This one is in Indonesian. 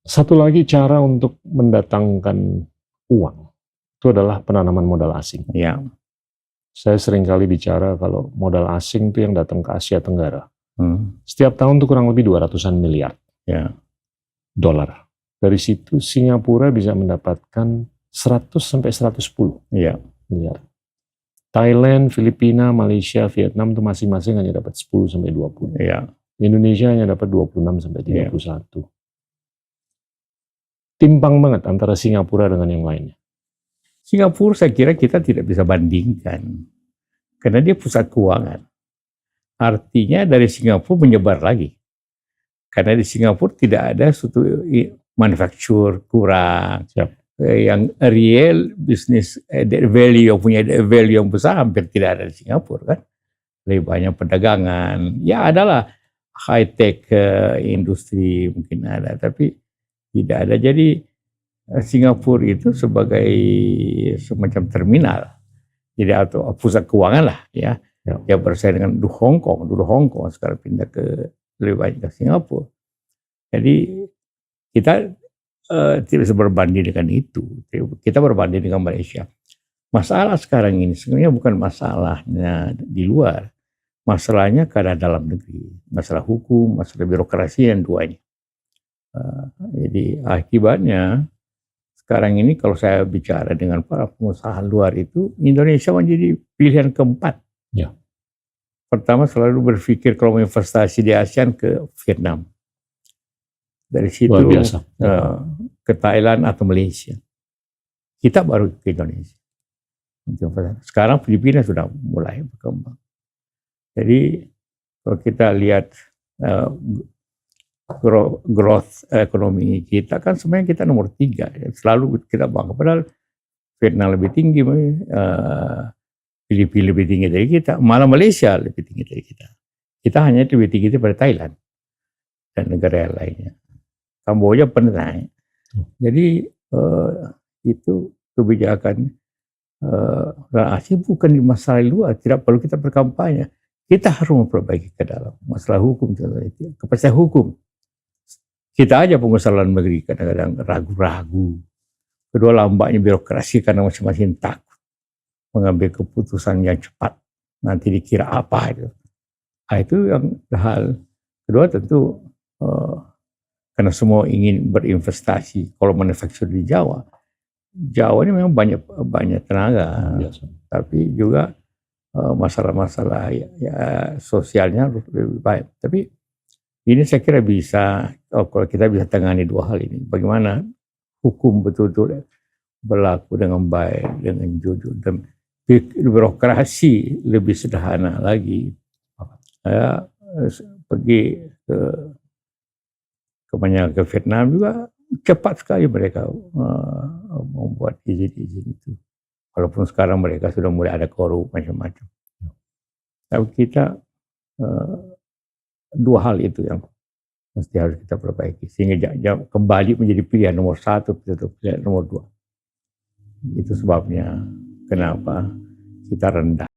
Satu lagi cara untuk mendatangkan uang itu adalah penanaman modal asing. Ya. Saya sering kali bicara kalau modal asing itu yang datang ke Asia Tenggara. Hmm. Setiap tahun itu kurang lebih 200-an miliar Ya. dolar. Dari situ Singapura bisa mendapatkan 100 sampai 110 Ya. miliar. Thailand, Filipina, Malaysia, Vietnam itu masing-masing hanya dapat 10 sampai 20. Ya. Indonesia hanya dapat 26 sampai 31. Ya. Timpang banget antara Singapura dengan yang lainnya. Singapura saya kira kita tidak bisa bandingkan karena dia pusat keuangan. Artinya dari Singapura menyebar lagi. Karena di Singapura tidak ada suatu manufaktur kurang. Siap. Yang real bisnis value yang besar hampir tidak ada di Singapura kan. Lebih banyak perdagangan. Ya adalah high tech industri mungkin ada, tapi tidak ada. Jadi Singapura itu sebagai semacam terminal, jadi atau pusat keuangan lah ya. Ya bersaing dengan dulu Hong Kong sekarang pindah ke lebih banyak ke Singapura. Jadi kita tidak bisa berbanding dengan itu. Kita berbanding dengan Malaysia. Masalah sekarang ini sebenarnya bukan masalahnya di luar, masalahnya karena dalam negeri, masalah hukum, masalah birokrasi dan duanya. Jadi akibatnya sekarang ini kalau saya bicara dengan para pengusaha luar itu, Indonesia menjadi pilihan keempat. Ya. Pertama selalu berpikir kalau mau investasi di ASEAN ke Vietnam. Dari situ ke Thailand atau Malaysia. Kita baru ke Indonesia. Sekarang Filipina sudah mulai berkembang. Jadi kalau kita lihat growth ekonomi kita kan sebenarnya kita nomor 3. Selalu kita bangga. Padahal Vietnam lebih tinggi, Filipina lebih tinggi dari kita, malah Malaysia lebih tinggi dari kita. Kita hanya lebih tinggi daripada Thailand dan negara lainnya. Kamboja pernah naik. Jadi itu kebijakan Asia bukan di masalah luar, tidak perlu kita berkampanye. Kita harus memperbaiki ke dalam masalah hukum, kepastian hukum. Kita aja pengusaha luar negeri kadang-kadang ragu-ragu. Kedua lambatnya birokrasi karena masing-masing takut mengambil keputusan yang cepat. Nanti dikira apa itu. Nah, itu yang hal. Kedua tentu karena semua ingin berinvestasi. Kalau manufaktur di Jawa ini memang banyak tenaga. Biasa. Tapi juga masalah-masalah ya, sosialnya harus lebih baik. Tapi ini saya kira bisa, kalau kita bisa tangani dua hal ini. Bagaimana hukum betul-betul berlaku dengan baik, dengan jujur, dan birokrasi lebih sederhana lagi. Saya pergi ke Vietnam juga cepat sekali mereka membuat izin-izin itu. Walaupun sekarang mereka sudah mulai ada korup macam-macam. Tapi kita dua hal itu yang mesti harus kita perbaiki sehingga kembali menjadi pilihan nomor 1, pilihan nomor 2. Itu sebabnya kenapa kita rendah